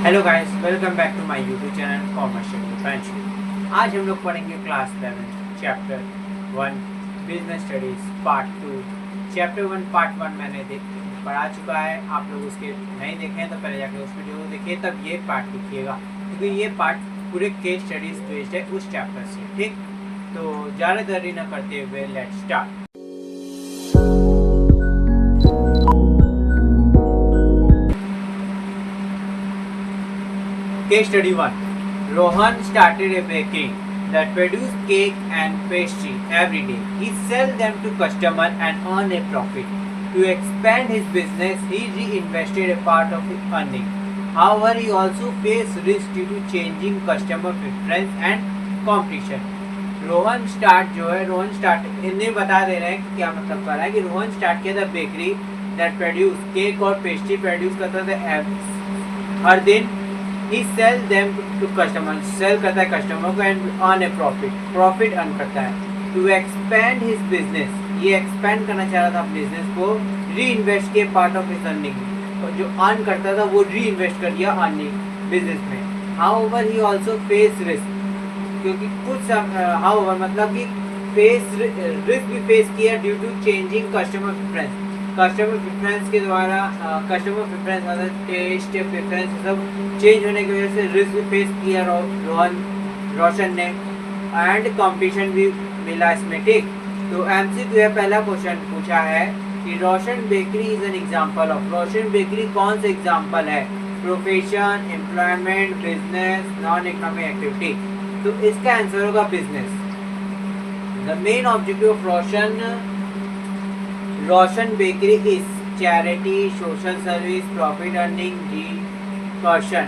Hello guys, welcome back to my YouTube channel commercial friendship. आज हम लोग पढ़ेंगे class 11 chapter 1 business studies part 2। Chapter 1 part 1 मैंने पढ़ा चुका है। आप लोग उसके नहीं देखे हैं तो पहले जाकर उस वीडियो को देखिए, तब ये पार्ट लिखिएगा, क्योंकि ये पार्ट पूरे केस स्टडीज बेस्ड है उस चैप्टर से। ठीक, तो ज़्यादा देरी न करते हुए let's start. Case study 1. Rohan started a bakery that produced cake and pastry every day. He sells them to customers and earn a profit. To expand his business, he reinvested a part of his earning. However, he also faced risk due to changing customer preference and competition. Rohan start इन्हें बता दे रहे हैं कि क्या मतलब कर रहा है कि रोहन स्टार्ट किया था बेकरी दैट प्रोड्यूस केक और पेस्ट्री प्रोड्यूस करता था हर दिन। He sells them to customers, sell करता है कस्टमर को and earn a profit earn करता है। To expand his business, ये एक्सपेंड करना चाह रहा था बिजनेस को, री इन्वेस्ट किए पार्ट ऑफ हिज अर्निंग, और जो अर्न करता था वो री इन्वेस्ट कर दिया अर्निंग बिजनेस में। However, he also face risk, क्योंकि कुछ however मतलब कि रिस्क भी फेस किया due to changing customer preference. Customer preference के द्वारा कस्टमर प्रेफरेंस मतलब टेस्ट प्रेफरेंस सब चेंज होने की वजह से रिस्क भी फेस किया रोशन ने, एंड कंपटीशन भी मिला इसमें। ठीक, तो एमसीक्यू है, पहला क्वेश्चन पूछा है कि Roshan bakery is an example of. Roshan bakery कौन सा एग्जांपल है? Profession, employment, business, non economic activity. तो इसका आंसर होगा business. The main objective of Roshan bakery is charity, social service, profit earning, recreation.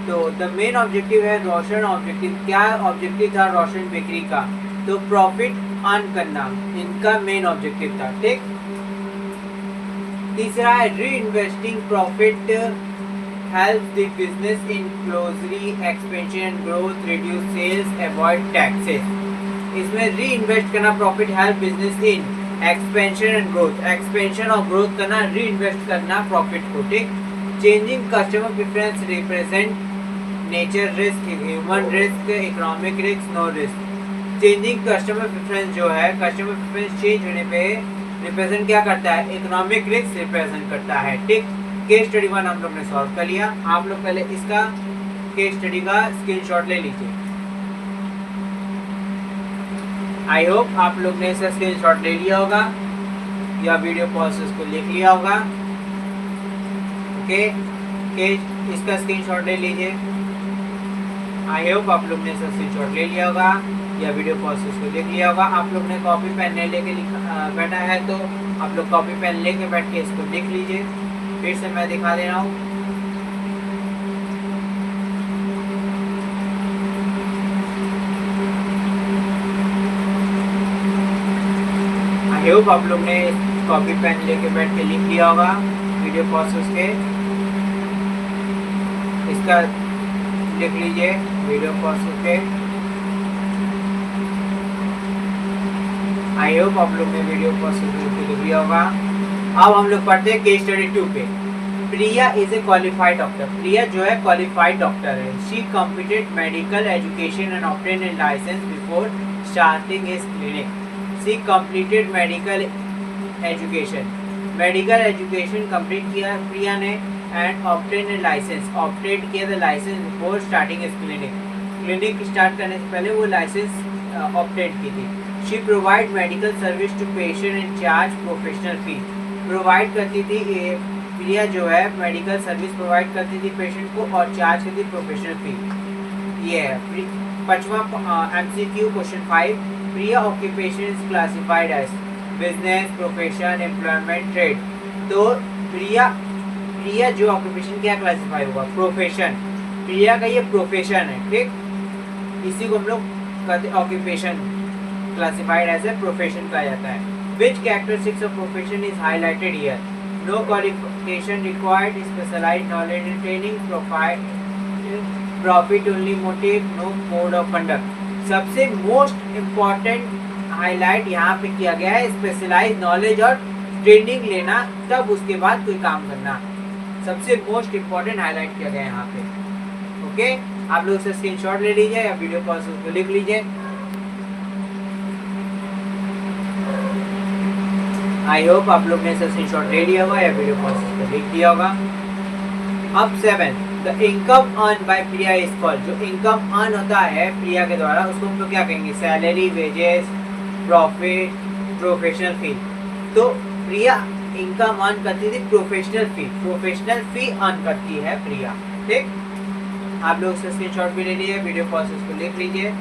तो द मेन ऑब्जेक्टिव है रोशन ऑब्जेक्टिव। क्या objective था रोशन बेकरी का? तो प्रॉफिट अर्न करना इनका मेन ऑब्जेक्टिव था। ठीक, तीसरा है reinvesting profit help the business in closely expansion, growth, reduce sales, avoid taxes. इसमें री इन्वेस्ट करना profit help business in expansion and growth, expansion और ग्रोथ करना, री इन्वेस्ट करना प्रॉफिट को। ठीक, changing customer preference represent nature risk, human risk, economic risk, no risk. Changing customer preference जो है, customer preference change होने पे रिप्रेजेंट क्या करता है? इकोनॉमिक रिस्क रिप्रेजेंट करता है। ठीक, केस स्टडी 1 हम लोग ने सॉल्व कर लिया। आप लोग पहले इसका केस स्टडी का स्क्रीनशॉट ले लीजिए। आई होप आप लोग ने इसका स्क्रीनशॉट ले लिया होगा या वीडियो प्रोसेस को लिख लिया होगा। ओके, इसका स्क्रीनशॉट ले लीजिए। आई होप आप लोग ने इसका स्क्रीनशॉट ले लिया होगा या वीडियो प्रोसेस को लिख लिया होगा। आप लोग ने कॉपी पेन नहीं लेके बैठा है तो आप लोग कॉपी पेन लेके बैठ के इसको लिख लीजिए। फिर से मैं दिखा दे रहा हूँ। आई होप आप लोग ने कॉपी पेन लेके बैठ के लिख लिया होगा वीडियो प्रोसेस के। इसका लिख लीजिए वीडियो प्रोसेस के। आई होप आप लोग ने वीडियो प्रोसेस लिख लिया होगा। अब हम लोग पढ़ते हैं केस स्टडी 2 पे। Priya is a qualified doctor. Priya जो है क्वालिफाइड डॉक्टर है। She completed medical education and obtain a license before starting his clinic. She completed medical education complete किया प्रिया ने, and obtain a license, obtain किया था license before starting his clinic start करने से पहले वो लाइसेंस ऑब्टेन की थी। She provide medical service to patient and charge professional fee. Provide करती थी प्रिया जो है मेडिकल सर्विस प्रोवाइड करती थी पेशेंट को और चार्ज करती थी प्रोफेशनल फी। ये है पांचवा MCQ question 5। Priya occupation is classified as business, profession, employment, trade. तो प्रिया जो ऑक्यूपेशन क्या क्लासिफाई होगा? प्रोफेशन। प्रिया का ये प्रोफेशन है। ठीक, इसी को हम लोग कहते हैं occupation, classified as a profession कहा जाता है। Which characteristics of profession is highlighted here? No qualification required, specialized knowledge and training, profit only motive, no mode of conduct। सबसे मोस्ट इम्पॉर्टेंट हाईलाइट यहाँ पे किया गया है स्पेशलाइज नॉलेज और ट्रेनिंग लेना, तब उसके बाद कोई काम करना। सबसे मोस्ट इम्पॉर्टेंट हाईलाइट किया गया है यहाँ पे। ओके, आप लोग से स्क्रीनशॉट ले लीजिए या वीडियो कॉल से उसको लिख लीजिए। आई होप आप लोग ने स्क्रीनशॉट ले लिया होगा या वीडियो कॉल से उसको लिख लिया होगा। अब 7, the income earn by Priya is called. जो इनकम अर्न होता है प्रिया के द्वारा उसको हम लोग क्या कहेंगे? सैलरी, वेजेस, प्रॉफिट, प्रोफेशनल फी। तो प्रिया इनकम अर्न करती थी प्रोफेशनल फी अर्न करती है प्रिया। ठीक, आप लोग से स्क्रीनशॉट भी ले लीजिए, वीडियो कॉल से उसको लिख लीजिए।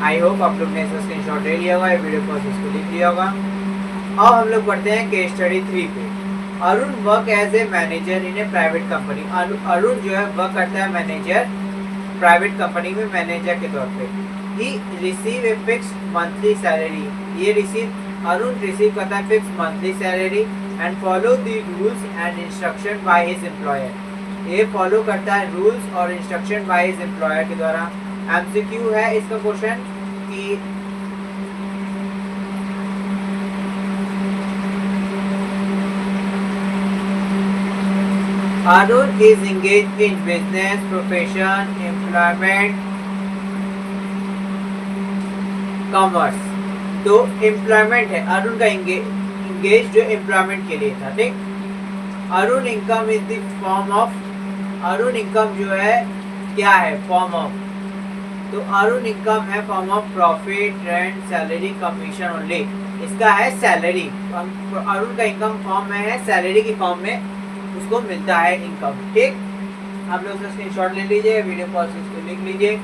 आई होप आप लोग ने इसका स्क्रीनशॉट ले लिया होगा या वीडियो कॉल से उसको लिख लिया होगा। अब हम लोग पढ़ते हैं केस स्टडी 3 पे। Arun work as a manager in a private company. Arun जो है वर्क करता है मैनेजर प्राइवेट कंपनी में, मैनेजर के तौर पे। He receive a fix monthly salary. ये अरुण रिसीव करता है fix monthly salary and follow the rules and instruction by his employer. ये फॉलो करता है रूल्स और इंस्ट्रक्शन बाय हिज एम्प्लॉयर के द्वारा। एमसीक्यू है इसका क्वेश्चन कि Arun is engaged in business, profession, employment, commerce। तो एम्प्लॉयमेंट है, अरुण का इंगेज जो एम्प्लॉयमेंट के लिए था। ठीक, Arun income is the form of, Arun income जो है क्या है? Form of. तो अरुण इनकम है form of profit, rent, salary, commission only. इसका है सैलरी। अरुण का इनकम फॉर्म में है, सैलरी की फॉर्म में उसको मिलता है इनकम। ठीक, आप लोग से स्क्रीनशॉट ले लीजिए, वीडियो कॉल से उसको लिख लीजिए।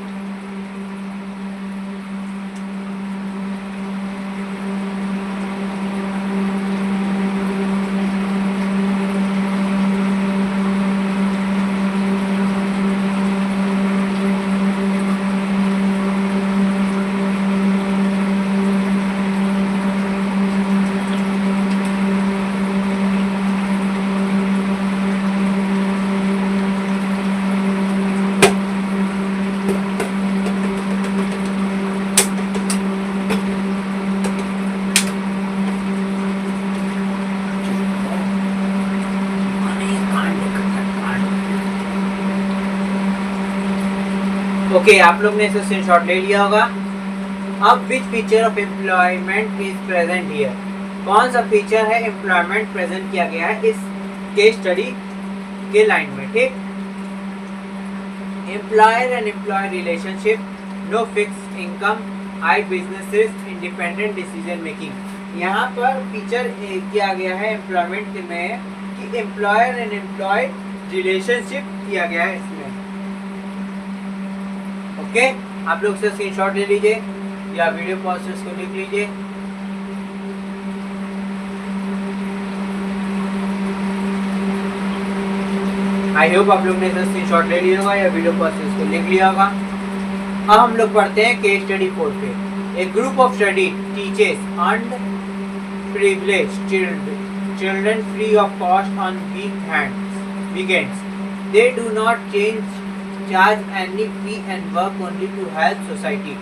ओके, आप लोग ने इसे स्क्रीनशॉट ले लिया होगा। अब which feature of employment is present here. कौन सा फीचर है एम्प्लॉयमेंट प्रेजेंट किया गया है इस केस स्टडी के लाइन में। ठीक, employer and employ relationship, no fixed income, high businesses, independent decision making. यहाँ पर फीचर किया गया है एम्प्लॉयमेंट में कि एम्प्लॉयर एंड एम्प्लॉय रिलेशनशिप किया गया है इसमें। ओके, आप लोग से स्क्रीनशॉट ले लीजिए या वीडियो कॉल से उसको लिख लीजिए। आई होप आप लोग ने इसका स्क्रीनशॉट ले लिया होगा या वीडियो कॉल से उसको लिख लिया होगा। अब हम लोग पढ़ते हैं केस स्टडी 4 पे। A group of study teachers earned privileged children free of cost on weekends. They do not charge any fee and work only to help society.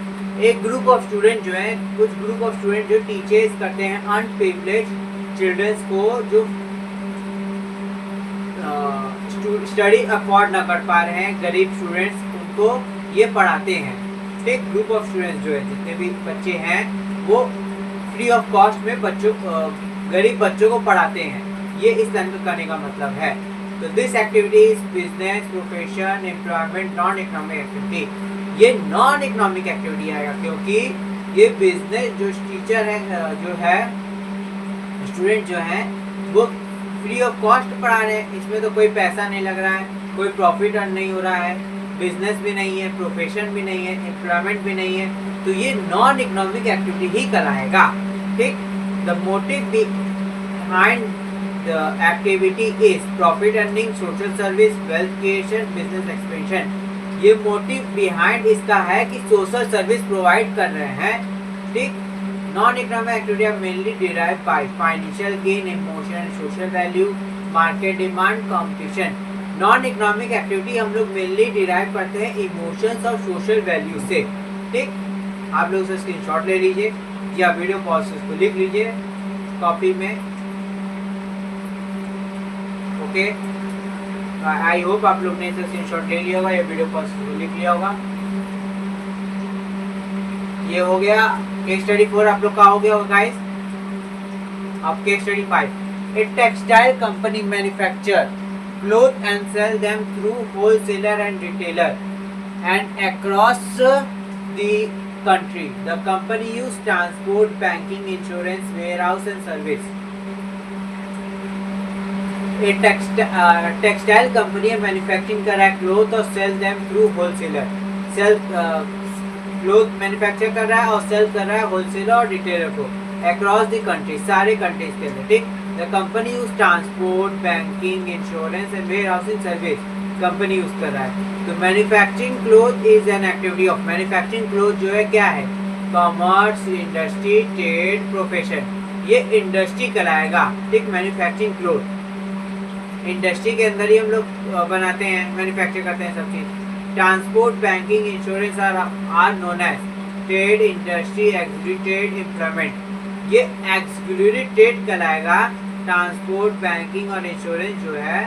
एक ग्रुप ऑफ स्टूडेंट जो है, कुछ ग्रुप ऑफ स्टूडेंट जो teachers करते हैं unprivileged children's को, जो study afford ना कर पा रहे हैं, गरीब स्टूडेंट्स, उनको ये पढ़ाते हैं। ठीक, ग्रुप ऑफ स्टूडेंट्स जो है, जितने भी बच्चे हैं वो फ्री ऑफ कॉस्ट में बच्चों गरीब बच्चों को पढ़ाते हैं। ये इस लाइन में करने का मतलब है। तो this activity is business, profession, employment, non economic activity. ये नॉन इकोनॉमिक एक्टिविटी आएगा क्योंकि ये बिजनेस जो टीचर है, जो है स्टूडेंट जो है वो फ्री ऑफ कॉस्ट पढ़ा रहे हैं। इसमें तो कोई पैसा नहीं लग रहा है, कोई प्रॉफिट अर्न नहीं हो रहा है, बिजनेस भी नहीं है, प्रोफेशन भी नहीं है, एम्प्लॉयमेंट भी नहीं है। तो ये नॉन इकोनॉमिक एक्टिविटी ही कराएगा। ठीक, the motive behind the activity is profit earning, social service, wealth creation, business expansion। ये मोटिव बिहाइंड इसका है कि सोशल सर्विस प्रोवाइड कर रहे हैं। ठीक, non economic activity are mainly derive by financial gain, emotion, social value, market demand, competition. Non economic activity हम लोग मेनली डिराइव करते हैं इमोशंस और सोशल वैल्यू से। ठीक, आप लोग से स्क्रीनशॉट ले लीजिए या वीडियो कॉल से उसको लिख लीजिए कॉपी में। ओके, आई होप आप लोग ने इसे स्क्रीनशॉट ले लिया होगा या वीडियो पर लिख लिया होगा। ये हो गया केस स्टडी 4 आप लोग का हो गया होगा गाइस। अब case study 5, a textile company manufacture cloth and sell them through wholesaler and retailer and across the country. The company use transport, banking, insurance, warehouse and service. A textile company manufacturing कर रहा है cloth और sell them through wholesaler. Sell cloth manufacture कर रहा है और cell कर रहा है होलसेलर और रिटेलर को अक्रॉस द कंट्री, सारे कंट्रीज के अंदर। ठीक, the company use transport, banking, insurance and warehousing service company use कर रहा है। तो manufacturing cloth is an activity of manufacturing cloth जो है क्या है, कॉमर्स, इंडस्ट्री, ट्रेड, प्रोफेशन, ये इंडस्ट्री कहलाएगा। ठीक, मैन्युफैक्चरिंग क्लोथ इंडस्ट्री के अंदर ही हम लोग बनाते हैं, मैन्युफैक्चर करते हैं सब चीज। Transport, banking, insurance are known as trade, industry, exclusive employment, ये एक्सक्लूसिव ट्रेड कहलाएगा। ट्रांसपोर्ट, बैंकिंग और इंश्योरेंस जो है,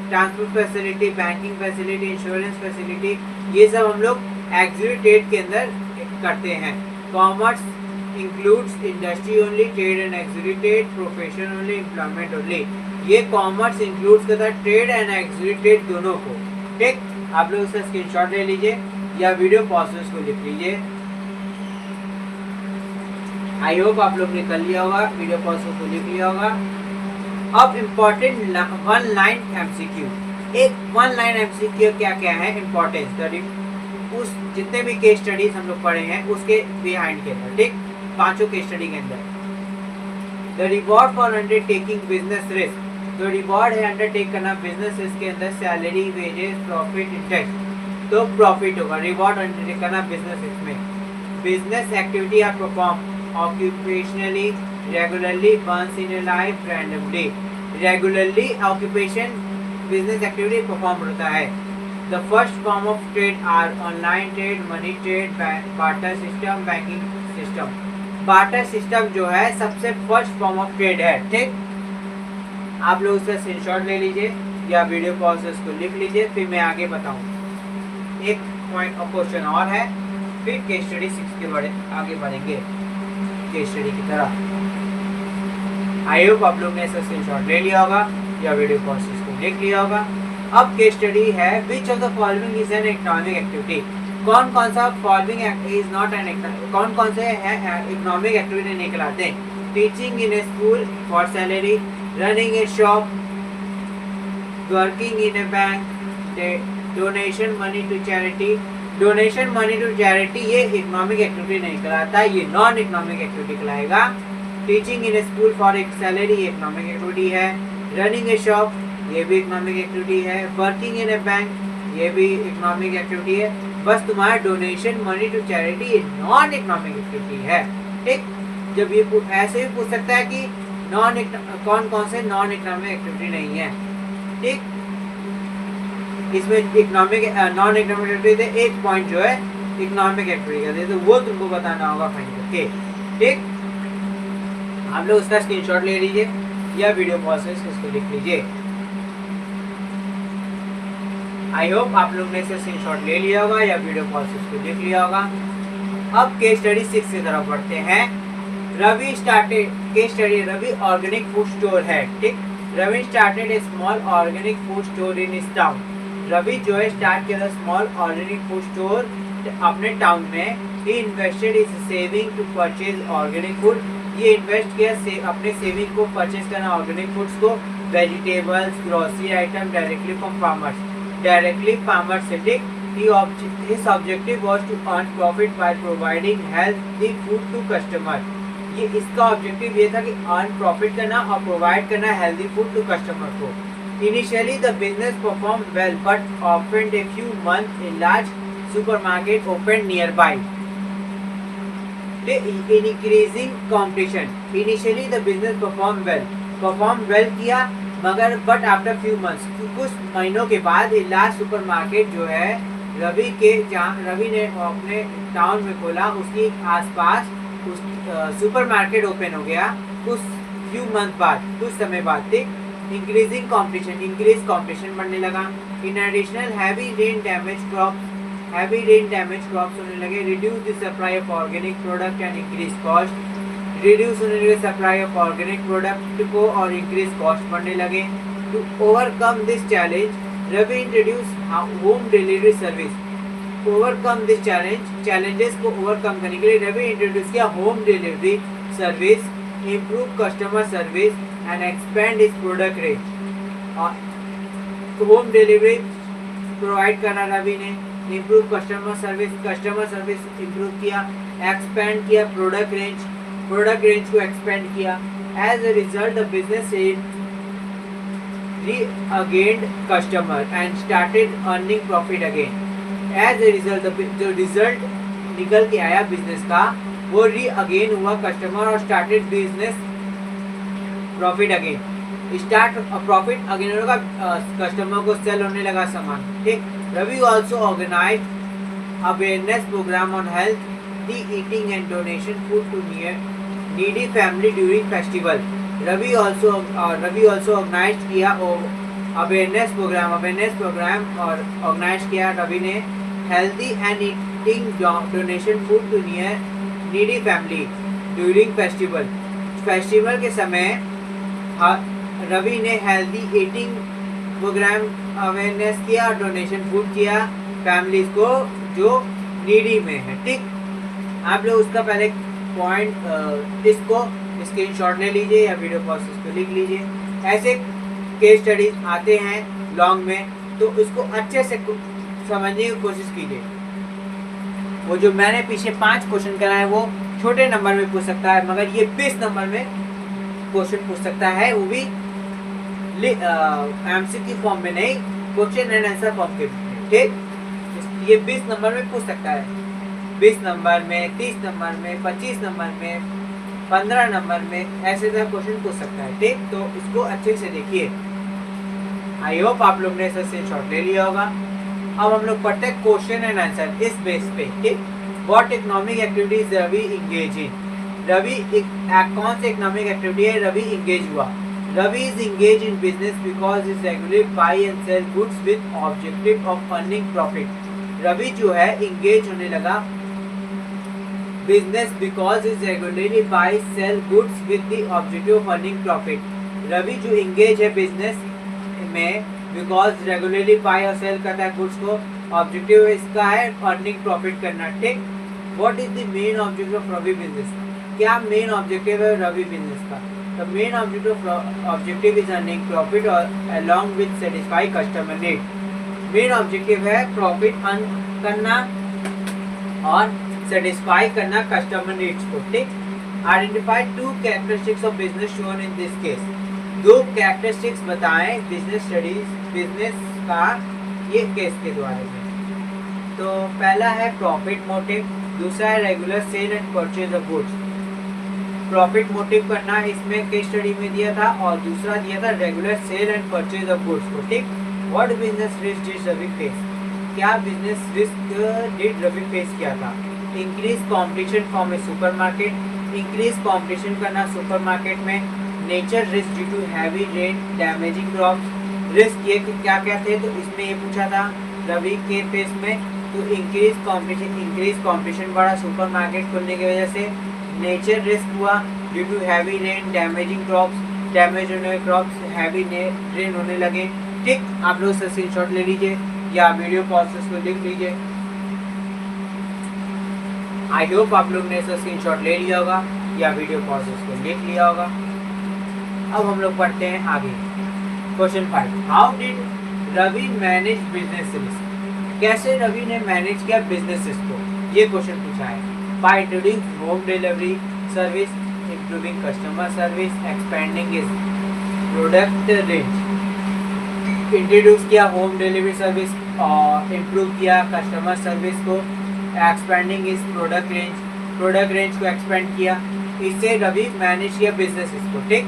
transport facility, banking facility, insurance facility, ये सब हम लोग एक्सक्लूसिव ट्रेड के अंदर करते हैं। Commerce includes industry only, trade and exclusive trade, profession only, employment only. ये कॉमर्स इंक्लूड्स करता है ट्रेड एंड एक्सक्लूसिव ट्रेड दोनों को। ठीक, आप लोग उसका स्क्रीनशॉट ले लीजिए या वीडियो पॉसेस को लिख लीजिए। आई होप आप लोग ने कर लिया होगा, वीडियो पॉसेस को लिख लिया होगा। अब इम्पोर्टेंट वन लाइन एमसीक्यू, एक वन लाइन एमसीक्यू क्या क्या है इम्पोर्टेंस, उस जितने भी केस स्टडीज हम लोग पढ़े हैं उसके बिहाइंड के अंदर। ठीक, पांचों केस स्टडी के अंदर the reward for undertaking business risk, जो रिवॉर्ड है अंडरटेक करना बिजनेस रिस्क के अंदर, सैलरी, वेजेस, प्रॉफिट, इंटरेस्ट, तो प्रॉफिट होगा। रिवॉर्ड अंडरटेक करना बिजनेस रिस्क में, business activity are perform occupationally, regularly, once in a life, randomly. Regularly occupation business activity perform होता है। The first form of trade are online trade, money trade, barter system, banking system. Barter system जो है सबसे first form of trade है। ठीक, आप लोग उसका स्क्रीनशॉट ले लीजिए या वीडियो प्रोसेस को लिख लीजिए, फिर मैं आगे बताऊं। एक पॉइंट और क्वेश्चन और है, फिर केस स्टडी 6 के आगे बढ़ेंगे केस स्टडी की तरह। आई होप आप लोग ने इसका स्क्रीनशॉट ले लिया होगा या वीडियो प्रोसेस को लिख लिया होगा। अब केस स्टडी है which of the following is an economic activity. कौन कौन सा फॉलोइंग इज नॉट एन, कौन कौन से इकोनॉमिक एक्टिविटी नहीं कहलाते हैं। Teaching in a school for salary, running a shop, working in a bank, donation money to charity. Donation money to charity ये इकोनॉमिक एक्टिविटी नहीं कहलाता, ये नॉन इकोनॉमिक एक्टिविटी कहलाएगा। Teaching in a school for एक salary ये economic activity है। Running a shop ये भी इकोनॉमिक एक्टिविटी है। वर्किंग इन ए बैंक ये भी इकोनॉमिक एक्टिविटी है। बस तुम्हारा डोनेशन मनी टू चैरिटी ये नॉन इकोनॉमिक एक्टिविटी है। ठीक, जब ये ऐसे भी पूछ सकता है कि कौन कौन से नॉन इकोनॉमिक एक्टिविटी नहीं है। ठीक, इसमें इकोनॉमिक नॉन इकोनॉमिक एक्टिविटी थे, एक पॉइंट जो है इकोनॉमिक एक्टिविटी का दे, तो वो तुमको बताना होगा फाइंड करके। ठीक, आप लोग उसका स्क्रीनशॉट ले लीजिए या वीडियो प्रोसेस उसको लिख लीजिए। आई होप आप लोग ने इसका स्क्रीनशॉट ले लिया होगा या वीडियो प्रोसेस को लिख लिया होगा। अब केस स्टडी 6 की तरफ बढ़ते हैं। Ravi started, case study Ravi organic food store है। ठीक, Ravi started a small organic food store in his town. Ravi जो है स्टार्ट किया था स्मॉल ऑर्गेनिक फूड स्टोर अपने टाउन में। He invested is saving to purchase organic food, ये इन्वेस्ट किया अपने सेविंग को परचेज करना ऑर्गेनिक फूड्स को, vegetables, grocery item directly from farmers, directly farmer से। ठीक, his objective was to earn profit by providing healthy food to customer। ये इसका ऑब्जेक्टिव ये था कि अर्न प्रॉफिट करना और प्रोवाइड करना हेल्दी फूड टू कस्टमर को। Initially the business performed well, but after a few months a large supermarket opened nearby. Increasing competition. Initially the business performed well किया, मगर but after few months, कुछ महीनों के बाद a large supermarket जो है रवि ने अपने टाउन में खोला, उसके आसपास उस सुपरमार्केट ओपन हो गया कुछ फ्यू मंथ बाद, कुछ समय बाद। ठीक, इंक्रीजिंग कंपटीशन, इंक्रीज कंपटीशन बढ़ने लगा। In additional heavy rain damage crops होने लगे। Reduce the supply of organic product and increase cost. Reduce होने लगे सप्लाई ऑफ ऑर्गेनिक प्रोडक्ट को और इंक्रीज कॉस्ट बढ़ने लगे। To overcome this challenge Ravi introduce home delivery service. Overcome this challenges को overcome करने के लिए रवि इंट्रोड्यूस किया home delivery service, improve customer service and expand its product range. Home delivery provide करा रवि ने, इम्प्रूव कस्टमर सर्विस इम्प्रूव किया, expand किया product range को एक्सपेंड किया। As a result the business regained customer and started earning profit again. As a result जो result निकल के आया बिजनेस का वो रीअगेन हुआ कस्टमर और started business profit again. Start profit again होगा, कस्टमर को सेल होने लगा सामान। ठीक। Ravi also organise awareness programme on health eating and donation food to needy family during festival. Ravi also organise किया अवेयरनेस प्रोग्राम और ऑर्गेनाइज किया रवि ने healthy and eating donation food to needy family during festival के समय रवि ने हेल्दी ईटिंग प्रोग्राम अवेयरनेस किया, donation food किया families को जो नीडी में है। ठीक। आप लोग उसका पहले पॉइंट इसको स्क्रीनशॉट ले लीजिए या वीडियो पॉज इसको लिख लीजिए। ऐसे केस स्टडीज आते हैं लॉन्ग में तो उसको अच्छे से समझने की कोशिश कीजिए। वो जो मैंने पीछे 5 क्वेश्चन कराए वो छोटे नंबर में पूछ सकता है, मगर ये 20 नंबर में क्वेश्चन पूछ सकता है, वो भी एमसीक्यू फॉर्म में नहीं, क्वेश्चन एंड आंसर फॉर्म के। ठीक। ये 20 नंबर में पूछ सकता है, 20 नंबर में, 30 नंबर में, 25 नंबर में, 15 नंबर में, ऐसे तरह क्वेश्चन पूछ सकता है। ठीक। तो इसको अच्छे से देखिए। आई होप आप लोग ने इसे स्क्रीनशॉट ले लिया होगा। अब हम लोग पढ़ते हैं क्वेश्चन एंड आंसर इस बेस पे। ठीक। What economic activities Ravi engage in. Ravi कौन से इकोनॉमिक एक्टिविटी है रवि इंगेज हुआ। Ravi is engage in business because is regularly buy and sell goods with objective of earning profit. Ravi जो है इंगेज होने लगा business because is regularly buy sell goods with the objective of earning profit. Ravi जो engage है business में because regularly bye और cell करता है गुड्स को, ऑब्जेक्टिव इसका है अर्निंग प्रॉफिट करना। ठीक। What is the main objective of Ravi business. क्या मेन ऑब्जेक्टिव है रवि बिजनेस का। The main objective is earning profit और along with satisfy customer need. Main objective है प्रॉफिट अर्न करना और सेटिस्फाई करना कस्टमर नीड्स को। ठीक। Identify 2 characteristics of business shown in this case. 2 characteristics बताएं बिजनेस का ये केस के द्वारा में। तो पहला है प्रॉफिट मोटिव, दूसरा है regular sale and purchase of goods. Profit motive करना इसमें केस स्टडी में दिया था और दूसरा दिया था regular sale and purchase of goods को। ठीक। What business risk did Ravi face. क्या business risk did Ravi face किया था। Increase competition from a supermarket. Increase competition करना सुपरमार्केट में। Nature risk due to heavy rain damaging crops. Risk ये क्या क्या थे तो इसमें ये पूछा था रवि के फेस में। तो इंक्रीज कॉम्पिटिशन बढ़ा सुपरमार्केट खुलने की वजह से। नेचर रिस्क हुआ due to heavy rain damaging crops, damage होने वाले क्रॉप्स हैवी रेन होने लगे। ठीक। आप लोग से स्क्रीनशॉट ले लीजिए या वीडियो पॉज को लिख लीजिए। आई होप आप लोग ने इसका स्क्रीनशॉट ले लिया होगा या वीडियो पॉज को लिख लिया होगा। अब हम लोग पढ़ते हैं आगे। Question 5, how did Ravi manage business risk. कैसे रवि ने मैनेज किया बिजनेस रिस्क को, ये क्वेश्चन पूछा है। By introducing home delivery service, improving customer service, expanding its product range. Introduce किया होम डिलीवरी सर्विस और इम्प्रूव किया कस्टमर सर्विस को, एक्सपेंडिंग इज प्रोडक्ट रेंज को एक्सपेंड किया। इससे रवि मैनेज किया बिजनेस को। ठीक।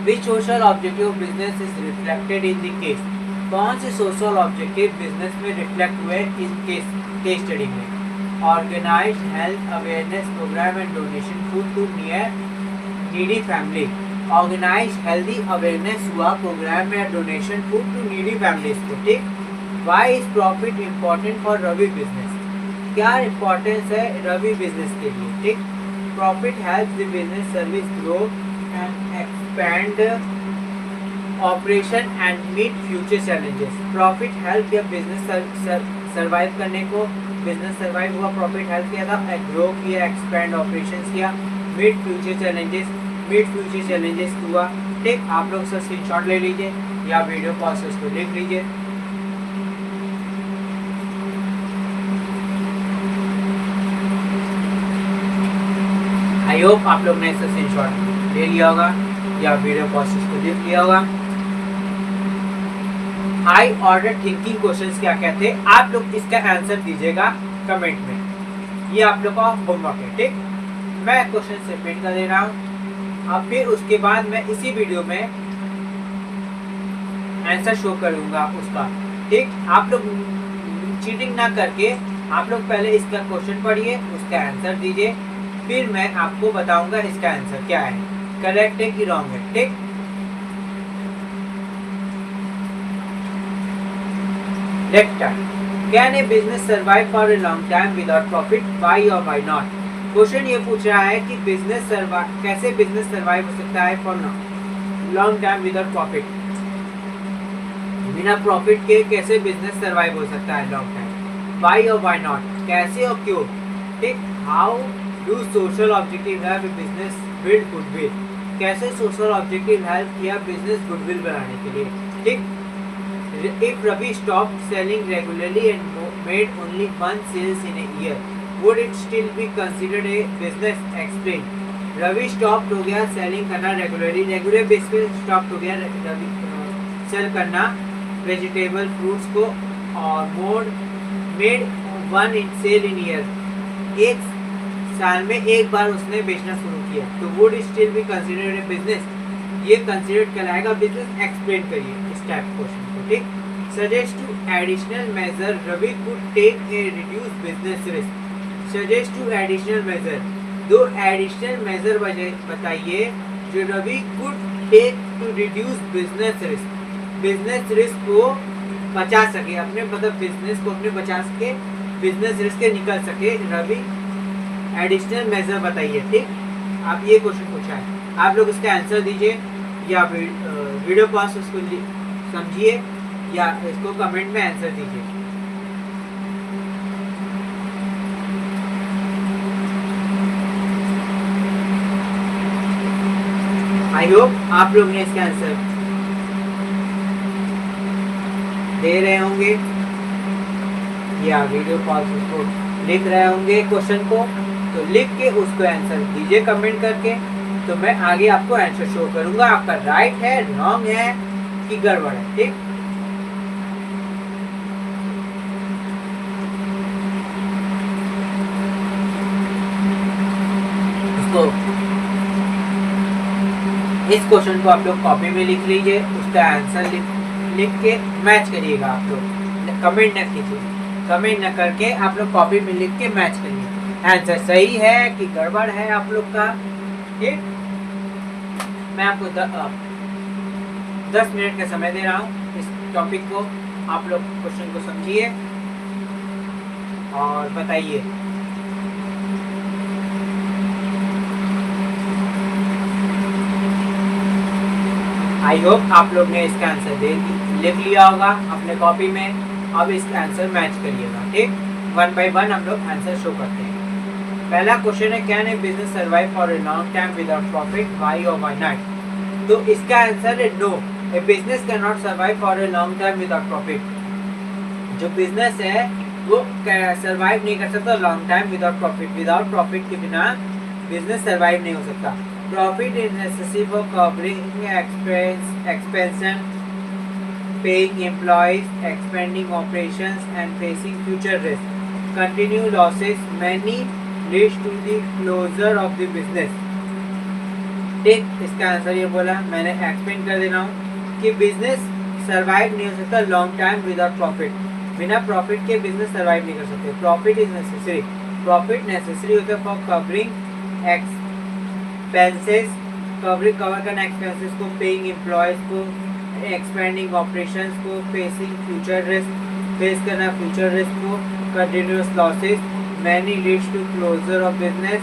Which social objective business is reflected in the case. कौन से सोशल ऑब्जेक्टिव बिजनेस में रिफ्लेक्ट हुए इस केस स्टडी में। Organised health awareness programme and donation food to needy family. Organise healthy awareness हुआ प्रोग्राम या donation food to needy families को, ठीक। Why is profit important for Ravi business, क्या importance है रवि बिजनेस के लिए, ठीक। Profit help the business service grow and expand operation and meet future challenges. Profit help किया बिजनेस सर्वाइव करने को, बिजनेस सर्वाइव हुआ, प्रॉफिट हेल्प किया था, ग्रो किया, एक्सपैंड ऑपरेशंस किया, मीट फ्यूचर चैलेंजेस हुआ, ठीक। आप लोग सर स्क्रीनशॉट ले लीजिए या वीडियो पॉज से उसको लिख लीजिए। आई होप आप लोग ने इसका स्क्रीनशॉट ले लिया होगा या वीडियो पॉज से उसको लिख लिया होगा। हाई ऑर्डर थिंकिंग क्वेश्चंस क्या कहते हैं, आप लोग इसका आंसर दीजिएगा कमेंट में, ये आप लोग का होमवर्क है, ठीक। मैं क्वेश्चन से प्रिंट कर दे रहा हूँ, अब फिर उसके बाद मैं इसी वीडियो में आंसर शो करूंगा उसका, ठीक। आप लोग चीटिंग ना करके आप लोग पहले इसका क्वेश्चन पढ़िए, उसका आंसर दीजिए, फिर मैं आपको बताऊंगा इसका आंसर क्या है, करेक्ट है कि रॉन्ग है, ठीक। Let's start. Can a business survive for a long time without profit, why और व्हाई नॉट। क्वेश्चन ये पूछ रहा है कि कैसे बिजनेस सर्वाइव हो सकता है for long time without profit, बिना प्रॉफिट के कैसे बिजनेस सर्वाइव हो सकता है लॉन्ग टाइम, व्हाई और व्हाई नॉट, कैसे और क्यों, ठीक। How do social objective help business build goodwill, कैसे सोशल ऑब्जेक्टिव हेल्प किया बिजनेस गुडविल बनाने के लिए, ठीक। If Ravi stopped selling regularly and made only one sales in a year, would it still be considered a business? Explain. Ravi stopped हो गया selling करना regular base पे stop हो गया रवि सेल करना वेजिटेबल फ्रूट्स को, और made one in sale in year, एक साल में एक बार उसने बेचना शुरू किया, तो would still be considered a business, ये कंसिडर्ड कहलाएगा बिजनेस। एक्सप्लेन करिए इस टाइप क्वेश्चन को, ठीक। Suggest to additional measure Ravi could take a reduce business risk, suggest to additional measure, दो एडिशनल मेजर बताइए जो Ravi could take to reduce business risk को बचा सके, अपने मतलब बिजनेस को अपने बचा सके, बिजनेस रिस्क के निकल सके, रवि एडिशनल मेजर बताइए, ठीक। आप ये क्वेश्चन पूछा है, आप लोग इसका आंसर दीजिए या वीडियो पास उसको समझिए या इसको कमेंट में आंसर दीजिए। आई होप आप लोग ने इसका आंसर दे रहे होंगे या वीडियो कॉल उसको लिख रहे होंगे क्वेश्चन को, तो लिख के उसको आंसर दीजिए कमेंट करके, तो मैं आगे आपको आंसर शो करूंगा आपका राइट है, रॉन्ग है कि गड़बड़ है, ठीक। उसको इस क्वेश्चन को आप लोग कॉपी में लिख लीजिए, उसका आंसर लिख के मैच करिएगा, आप लोग कमेंट न कीजिए, कमेंट न करके आप लोग कॉपी में लिख के मैच करिए, आंसर सही है कि गड़बड़ है आप लोग का, ठीक। मैं आपको 10 मिनट का समय दे रहा हूँ इस टॉपिक को, आप लोग क्वेश्चन को समझिए और बताइए। आई होप आप लोग ने इसका आंसर लिख लिया होगा अपने कॉपी में, अब इसका आंसर मैच करिएगा, ठीक। 1 by 1 हम लोग आंसर शो करते हैं। पहला क्वेश्चन है can a business survive for a long time without profit, why और व्हाई नॉट। तो इसका आंसर है no, a business can not survive for a long time without profit. जो बिजनेस है वो सर्वाइव नहीं कर सकता long time without profit, without profit के बिना बिजनेस सर्वाइव नहीं हो सकता। Profit is necessary for covering expansion, paying employees, expanding operations and facing future risks. Continued losses many leads to the closure of the business. ठीक, इसका answer ये बोला, मैंने एक्सप्लेन कर देना हूँ कि बिजनेस सर्वाइव नहीं हो सकता लॉन्ग टाइम विदाउट प्रॉफिट, बिना प्रॉफिट के बिजनेस सर्वाइव नहीं कर सकते। Profit is necessary, profit necessary होता है फॉर कवरिंग एक्सपेंसेस कवर करना एक्सपेंसेस को, पेइंग एम्प्लॉयज को, एक्सपेंडिंग ऑपरेशंस को, फेसिंग फ्यूचर रिस्क, फेस करना फ्यूचर रिस्क को, continuous losses, many leads to closure of business,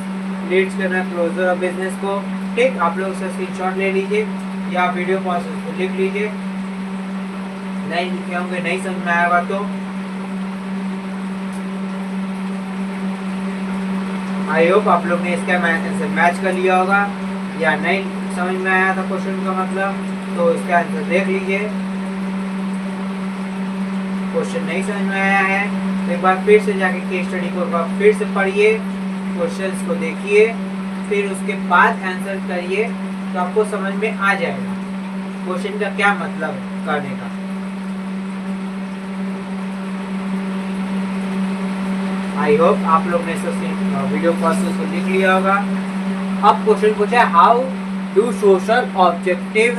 leads करना क्लोजर ऑफ बिजनेस को। ठीक, आप लोग उसका स्क्रीनशॉट ले लीजिए या वीडियो प्रोसेस को लिख लीजिए। नहीं लिखे होंगे, नहीं समझ में आएगा तो आई होप आप लोग ने इसका मैच कर लिया होगा, या नहीं समझ में आया था क्वेश्चन का मतलब तो इसका आंसर देख लीजिए। क्वेश्चन नहीं समझ में आया है तो एक बार फिर से जाके केस स्टडी को फिर से पढ़िए, क्वेश्चंस को देखिए, फिर उसके बाद आंसर करिए तो आपको समझ में आ जाएगा क्वेश्चन का क्या मतलब है करने का। आई होप आप लोग ने वीडियो प्रोसेस को लिख लिया होगा। अब क्वेश्चन पूछा है, how do social objective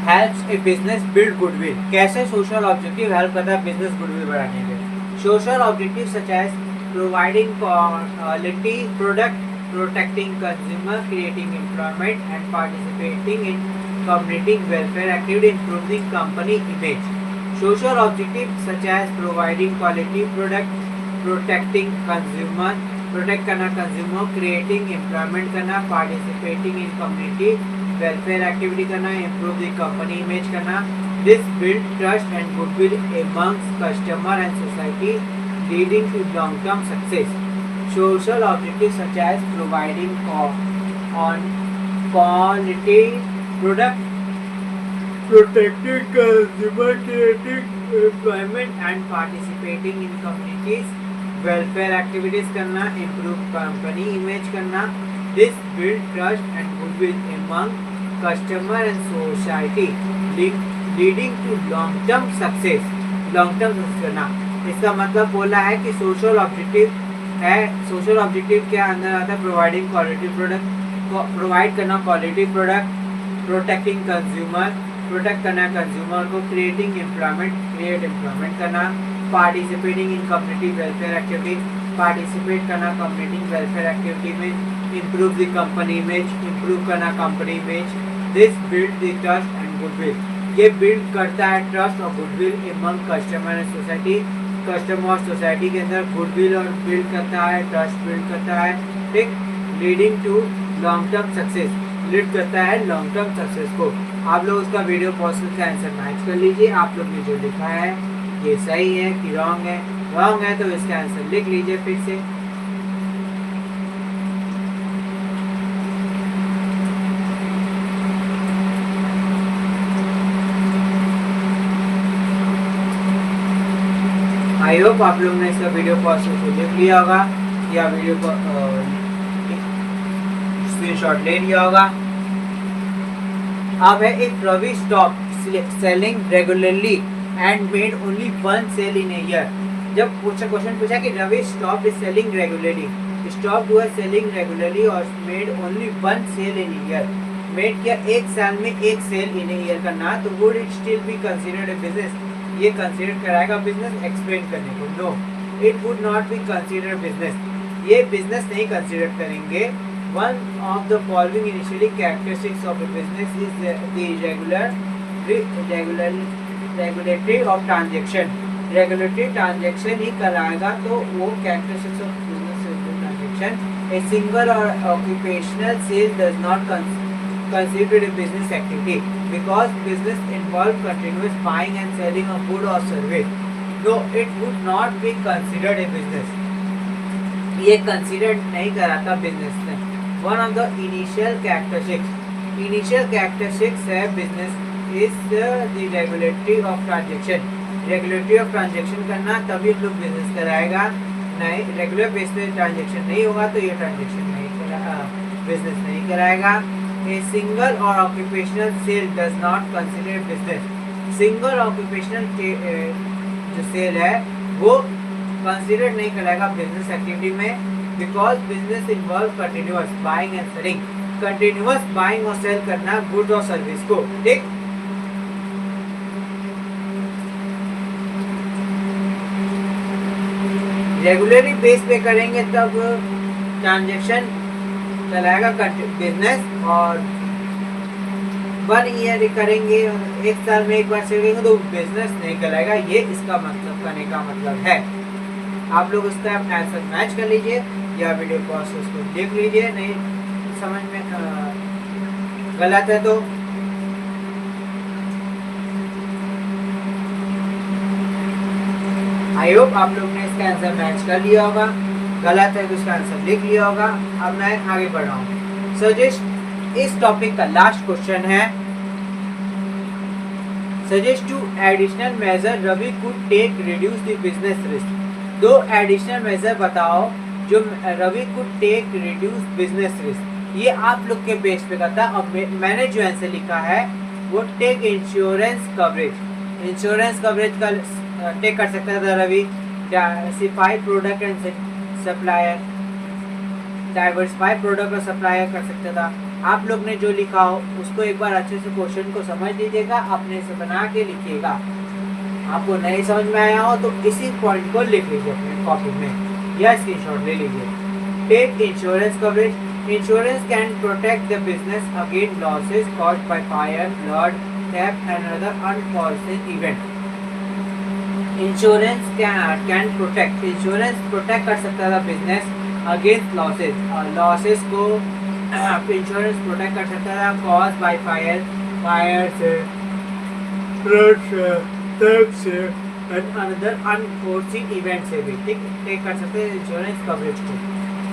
helps a business build goodwill. कैसे सोशल ऑब्जेक्टिव हेल्प करता है बिजनेस गुडविल बढ़ाने में। Social objective such as providing quality product, protecting consumer, creating employment and participating in community welfare activity, improving company image. Social objectives such as providing quality product, protecting consumer, protect करना consumer, creating employment करना, participating in community welfare activity करना, improve the company image करना. This build trust and goodwill amongst customer and society, leading to long-term success. Social objectives such as providing on quality product, protecting consumer, creating employment and participating in communities welfare activities करना, improve company image करना. This build trust and goodwill among customer and society, leading to long term success. long term success करना, इसका मतलब बोला है कि social objective है। Social objective के अंदर आता है प्रोवाइडिंग क्वालिटी प्रोडक्ट, प्रोवाइड करना quality product, protecting consumer, protect करना कंज्यूमर को, क्रिएटिंग एम्प्लॉयमेंट, क्रिएट एम्प्लॉयमेंट करना, participating in community welfare activity, participate करना कम्युनिटी वेलफेयर एक्टिविटी में, improve the company image, improve करना company image. This build the trust and goodwill, ये build करता है trust और goodwill among customer and society, customer और society के अंदर गुडविल और बिल्ड करता है, ट्रस्ट बिल्ड करता है। ठीक, leading to long term success, lead करता है लॉन्ग टर्म सक्सेस को। आप लोग उसका वीडियो प्रोसेस का आंसर मैच कर लीजिए। आप लोग ने जो लिखा है ये सही है कि रॉन्ग है। रॉन्ग है तो इसका आंसर लिख लीजिए फिर से। आई होप आप लोग ने इसका वीडियो प्रोसेस को लिख लिया होगा या वीडियो को स्क्रीनशॉट ले लिया होगा। अब है एक Ravi stop selling regularly and made only one sale in a year. जब क्वेश्चन पूछा कि Ravi stop is selling regularly, stop हुआ सेलिंग रेगुलरली और made only one sale in year, made किया एक साल में एक सेल इन ईयर करना, तो would it still be considered a business, ये कंसीडर कराएगा बिजनेस एक्सप्लेन करने को। No, it would not be considered business, ये बिजनेस नहीं कंसीडर करेंगे। One of the following initially characteristics of a business is the regulatory of transaction. Regulatory transaction ही कराएगा तो वो characteristics of business transaction. A single or occupational sale does not consider a business activity because business involves continuous buying and selling of good or service. No, it would not be considered a business. ये consider नहीं कराता business में। One of the initial characteristics है business is the regulatory of transaction. Regulatory of transaction करना तभी लोग business कराएगा, नहीं रेगुलर बेस पे ट्रांजेक्शन नहीं होगा तो ये ट्रांजेक्शन नहीं बिजनेस नहीं कराएगा। A single or occupational sale does not consider business. Single occupational जो सेल है वो कंसिडर नहीं कराएगा बिजनेस एक्टिविटी में, because business involves continuous buying and selling, continuous buying और सेल करना गुड और सर्विस को। ठीक, रेगुलरली बेस पे करेंगे तब ट्रांजेक्शन चलाएगा बिजनेस, और 1 ईयर करेंगे, 1 साल में एक बार सीखेंगे तो बिजनेस नहीं चलाएगा। ये इसका मतलब करने का मतलब है। आप लोग उसका आंसर मैच कर लीजिए या वीडियो पॉज उसको देख लीजिए, नहीं समझ में गलत है तो आई होप आप लोग ने इसका आंसर मैच कर लिया होगा। गलत है तो इसका आंसर लिख लिया होगा। अब मैं आगे बढ़ रहा हूँ। सजेस्ट, इस टॉपिक का लास्ट क्वेश्चन है, suggest to additional measure Ravi could take reduce the business risk. 2 additional measure बताओ जो Ravi could take reduce business risk. ये आप लोग के बेस पे करता है, और मैंने जो आंसर लिखा है वो take insurance coverage. Insurance coverage का टेक कर सकता था Ravi. Diversify product and supplier, diversify product और सप्लायर कर सकता था। आप लोग ने जो लिखा हो उसको एक बार अच्छे से क्वेश्चन को समझ लीजिएगा, अपने से बना के लिखिएगा। आपको नहीं समझ में आया हो तो इसी पॉइंट को लिख लीजिए अपने कॉपी में या स्क्रीनशॉट ले लीजिए। Take insurance coverage. Insurance can protect the business against losses caused by fire, flood, theft and other unforeseen events. Insurance can protect, insurance protect कर सकता था business against losses, losses को insurance protect कर सकता था caused by fire, fire से, flood से, theft से and another unforeseen event से भी take कर सकते हैं insurance coverage को।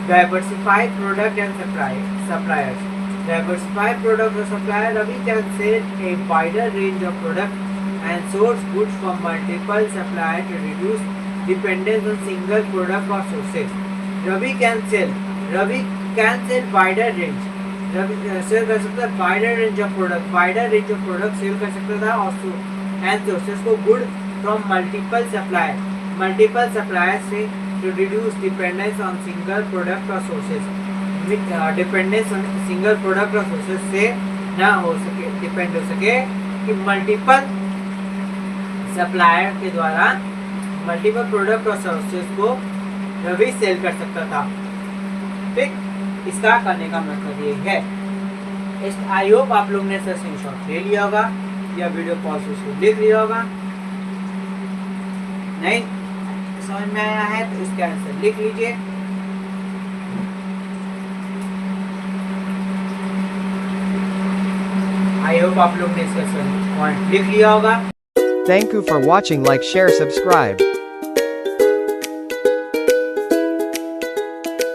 Diversify product and suppliers. Diversify product or supplier. Ravi can sell a wider range of products and source goods from multiple suppliers to reduce dependence on single product or sources. Ravi can sell wider range. Ravi sell कर सकता है wider range of product. Wider range of product sell कर सकता था और and sources को good from multiple suppliers. Multiple suppliers से to reduce dependence on single product or sources. Dependence on single product or sources से ना हो सके, डिपेंड हो सके कि मल्टीपल सप्लायर के द्वारा मल्टीपल प्रोडक्ट और सर्विसेज को रवि सेल कर सकता था। ठीक, इसका करने का मतलब ये है। आई होप आप लोग ने इसका स्क्रीनशॉट ले लिया होगा या वीडियो पॉज उसको देख लिया होगा। नहीं समझ में आया है तो इसका आंसर लिख लीजिए। आई होप आप लोग ने इसका पॉइंट लिख लिया होगा। Thank you for watching. Like, share, subscribe.